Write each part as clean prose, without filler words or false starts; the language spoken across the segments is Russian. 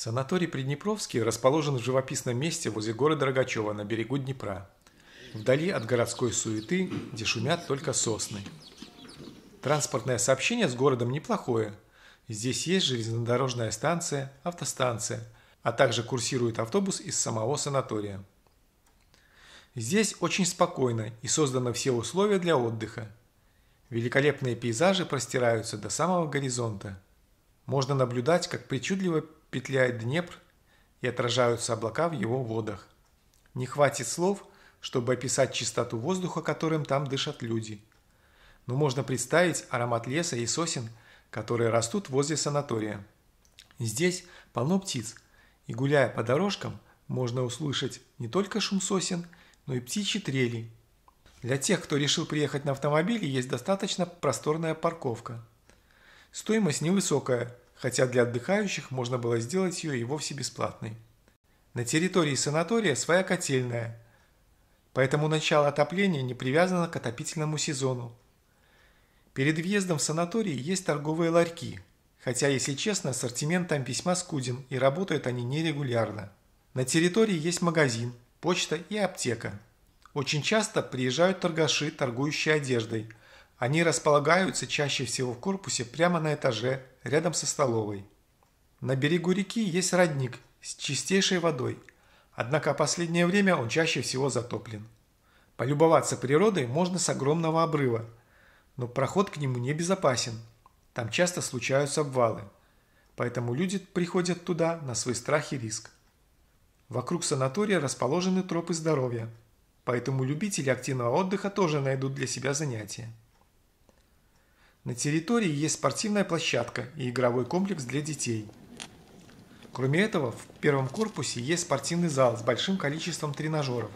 Санаторий Приднепровский расположен в живописном месте возле города Рогачева на берегу Днепра, вдали от городской суеты, где шумят только сосны. Транспортное сообщение с городом неплохое. Здесь есть железнодорожная станция, автостанция, а также курсирует автобус из самого санатория. Здесь очень спокойно и созданы все условия для отдыха. Великолепные пейзажи простираются до самого горизонта. Можно наблюдать, как причудливо петляет Днепр и отражаются облака в его водах. Не хватит слов, чтобы описать чистоту воздуха, которым там дышат люди. Но можно представить аромат леса и сосен, которые растут возле санатория. Здесь полно птиц, и гуляя по дорожкам, можно услышать не только шум сосен, но и птичьи трели. Для тех, кто решил приехать на автомобиле, есть достаточно просторная парковка. Стоимость невысокая, хотя для отдыхающих можно было сделать ее и вовсе бесплатной. На территории санатория своя котельная, поэтому начало отопления не привязано к отопительному сезону. Перед въездом в санаторий есть торговые ларьки, хотя, если честно, ассортимент там весьма скуден и работают они нерегулярно. На территории есть магазин, почта и аптека. Очень часто приезжают торгаши, торгующие одеждой. Они располагаются чаще всего в корпусе прямо на этаже, рядом со столовой. На берегу реки есть родник с чистейшей водой, однако в последнее время он чаще всего затоплен. Полюбоваться природой можно с огромного обрыва, но проход к нему небезопасен. Там часто случаются обвалы, поэтому люди приходят туда на свой страх и риск. Вокруг санатория расположены тропы здоровья, поэтому любители активного отдыха тоже найдут для себя занятия. На территории есть спортивная площадка и игровой комплекс для детей. Кроме этого, в первом корпусе есть спортивный зал с большим количеством тренажеров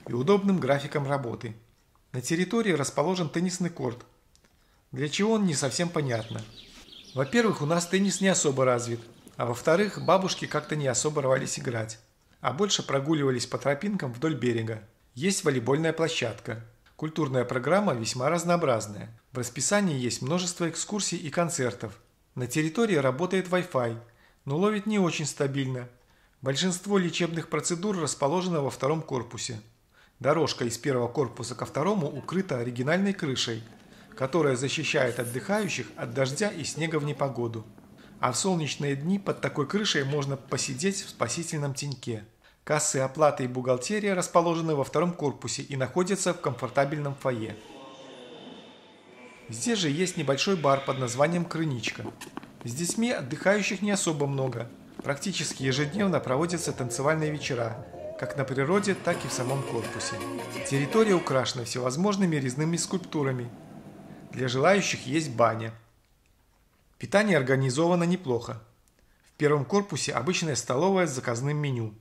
и удобным графиком работы. На территории расположен теннисный корт. Для чего он, не совсем понятно. Во-первых, у нас теннис не особо развит, а во-вторых, бабушки как-то не особо рвались играть, а больше прогуливались по тропинкам вдоль берега. Есть волейбольная площадка. Культурная программа весьма разнообразная. В расписании есть множество экскурсий и концертов. На территории работает Wi-Fi, но ловит не очень стабильно. Большинство лечебных процедур расположено во втором корпусе. Дорожка из первого корпуса ко второму укрыта оригинальной крышей, которая защищает отдыхающих от дождя и снега в непогоду. А в солнечные дни под такой крышей можно посидеть в спасительном теньке. Кассы оплаты и бухгалтерия расположены во втором корпусе и находятся в комфортабельном фойе. Здесь же есть небольшой бар под названием «Крыничка». С детьми отдыхающих не особо много. Практически ежедневно проводятся танцевальные вечера, как на природе, так и в самом корпусе. Территория украшена всевозможными резными скульптурами. Для желающих есть баня. Питание организовано неплохо. В первом корпусе обычная столовая с заказным меню.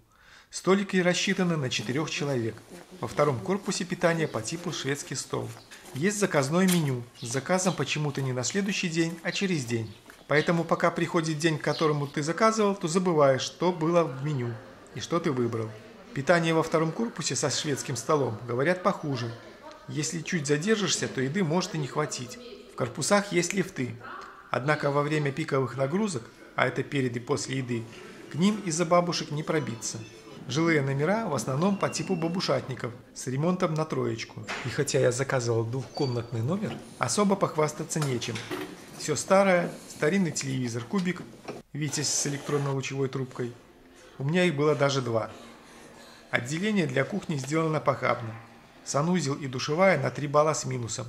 Столики рассчитаны на 4 человек. Во втором корпусе питание по типу шведский стол. Есть заказное меню с заказом почему-то не на следующий день, а через день. Поэтому пока приходит день, к которому ты заказывал, то забываешь, что было в меню и что ты выбрал. Питание во втором корпусе со шведским столом, говорят, похуже. Если чуть задержишься, то еды может и не хватить. В корпусах есть лифты. Однако во время пиковых нагрузок, а это перед и после еды, к ним из-за бабушек не пробиться. Жилые номера в основном по типу бабушатников с ремонтом на троечку. И хотя я заказывал двухкомнатный номер, особо похвастаться нечем. Все старое, старинный телевизор, кубик, Витязь с электронно-лучевой трубкой. У меня их было даже 2. Отделение для кухни сделано похабно. Санузел и душевая на 3 балла с минусом.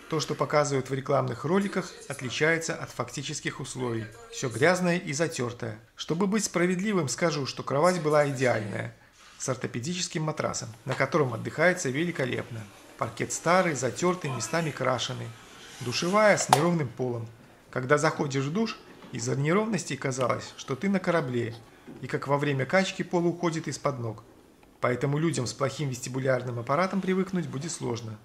То, что показывают в рекламных роликах, отличается от фактических условий. Все грязное и затертое. Чтобы быть справедливым, скажу, что кровать была идеальная, с ортопедическим матрасом, на котором отдыхается великолепно. Паркет старый, затертый, местами крашеный. Душевая с неровным полом. Когда заходишь в душ, из-за неровностей казалось, что ты на корабле, и как во время качки пол уходит из-под ног. Поэтому людям с плохим вестибулярным аппаратом привыкнуть будет сложно.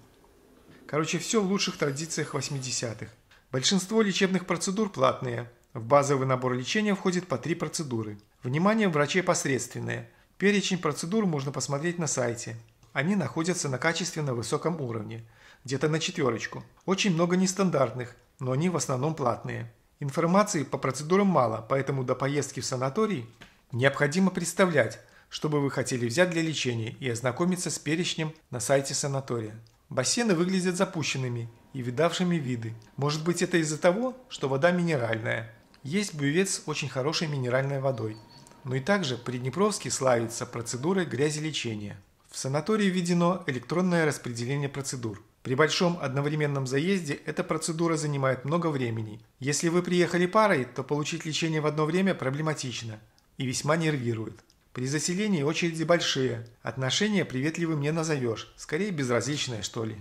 Короче, все в лучших традициях 80-х. Большинство лечебных процедур платные. В базовый набор лечения входит по 3 процедуры. Внимание, врачей посредственные. Перечень процедур можно посмотреть на сайте. Они находятся на качественно высоком уровне, где-то на 4. Очень много нестандартных, но они в основном платные. Информации по процедурам мало, поэтому до поездки в санаторий Необходимо представлять, что бы вы хотели взять для лечения и ознакомиться с перечнем на сайте санатория. Бассейны выглядят запущенными и видавшими виды. Может быть, это из-за того, что вода минеральная. Есть бювет с очень хорошей минеральной водой. Но и также Приднепровский славится процедурой грязелечения. В санатории введено электронное распределение процедур. При большом одновременном заезде эта процедура занимает много времени. Если вы приехали парой, то получить лечение в одно время проблематично и весьма нервирует. При заселении очереди большие, отношения приветливым не назовешь, скорее безразличные, что ли.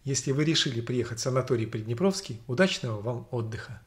Если вы решили приехать в санаторий Приднепровский, удачного вам отдыха!